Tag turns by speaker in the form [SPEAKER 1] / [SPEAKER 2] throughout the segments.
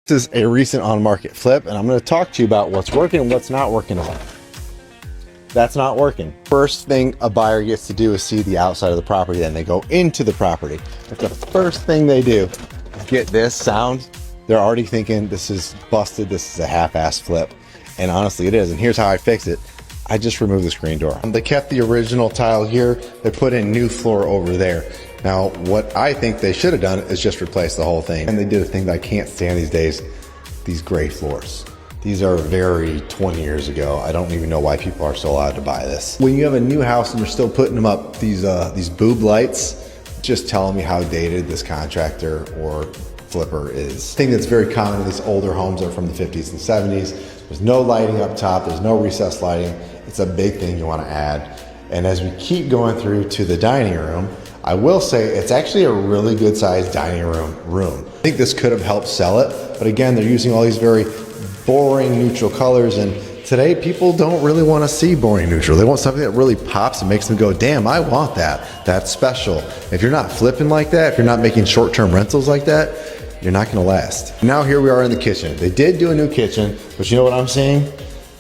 [SPEAKER 1] This is a recent on-market flip, and I'm going to talk to you about what's working and what's not working about it. That's not working. First thing a buyer gets to do is see the outside of the property, then they go into the property. If the first thing they do is get this sound, they're already thinking this is busted, this is a half-ass flip. And honestly it is, and here's how I fix it. I just removed the screen door. They kept the original tile here, they put in new floor over there. Now, what I think they should have done is just replace the whole thing. And they did a thing that I can't stand these days, these gray floors. These are very 20 years ago. I don't even know why people are still allowed to buy this. When you have a new house and you're still putting them up, these boob lights, just telling me how dated this contractor or flipper is. The thing that's very common in these older homes are from the 50s and 70s. There's no lighting up top, there's no recessed lighting. It's a big thing you want to add. And as we keep going through to the dining room, I will say it's actually a really good sized dining room. I think this could have helped sell it, but again, they're using all these very boring neutral colors, and today people don't really want to see boring neutral. They want something that really pops and makes them go, damn, I want that. That's special. If you're not flipping like that, if you're not making short-term rentals like that, you're not going to last. Now here we are in the kitchen. They did do a new kitchen, but you know what I'm saying?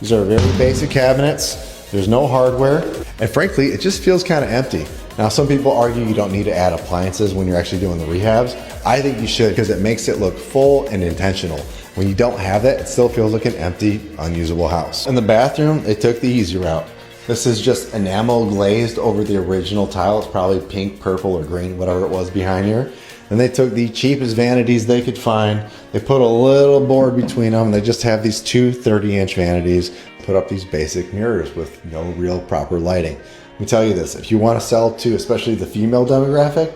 [SPEAKER 1] These are very basic cabinets. There's no hardware, and frankly, it just feels kind of empty. Now, some people argue you don't need to add appliances when you're actually doing the rehabs. I think you should, because it makes it look full and intentional. When you don't have that, it still feels like an empty, unusable house. In the bathroom, they took the easy route. This is just enamel glazed over the original tile. It's probably pink, purple, or green, whatever it was behind here. And they took the cheapest vanities they could find. They put a little board between them. They just have these two 30-inch vanities, put up these basic mirrors with no real proper lighting. Let me tell you this, if you want to sell to especially the female demographic,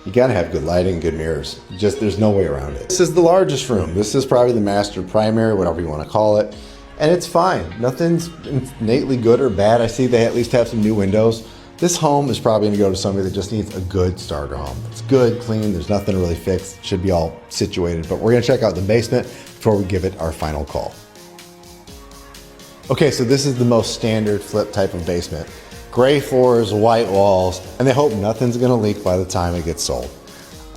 [SPEAKER 1] you gotta have good lighting and good mirrors. There's no way around it. This is the largest room. This is probably the master primary, whatever you want to call it. And it's fine. Nothing's innately good or bad. I see they at least have some new windows. This home is probably gonna go to somebody that just needs a good starter home. It's good, clean, there's nothing really fixed. It should be all situated, but we're gonna check out the basement before we give it our final call. Okay, so this is the most standard flip type of basement. Gray floors, white walls, and they hope nothing's gonna leak by the time it gets sold.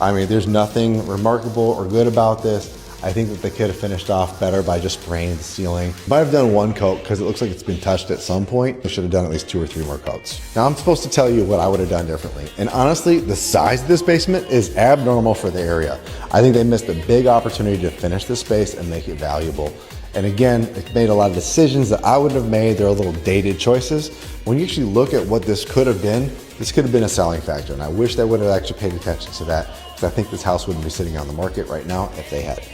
[SPEAKER 1] I mean, there's nothing remarkable or good about this. I think that they could have finished off better by just spraying the ceiling. Might have done one coat because it looks like it's been touched at some point. They should have done at least 2 or 3 more coats. Now I'm supposed to tell you what I would have done differently. And honestly, the size of this basement is abnormal for the area. I think they missed a big opportunity to finish this space and make it valuable. And again, it made a lot of decisions that I wouldn't have made. They're a little dated choices. When you actually look at what this could have been a selling factor. And I wish they would have actually paid attention to that, because I think this house wouldn't be sitting on the market right now if they had.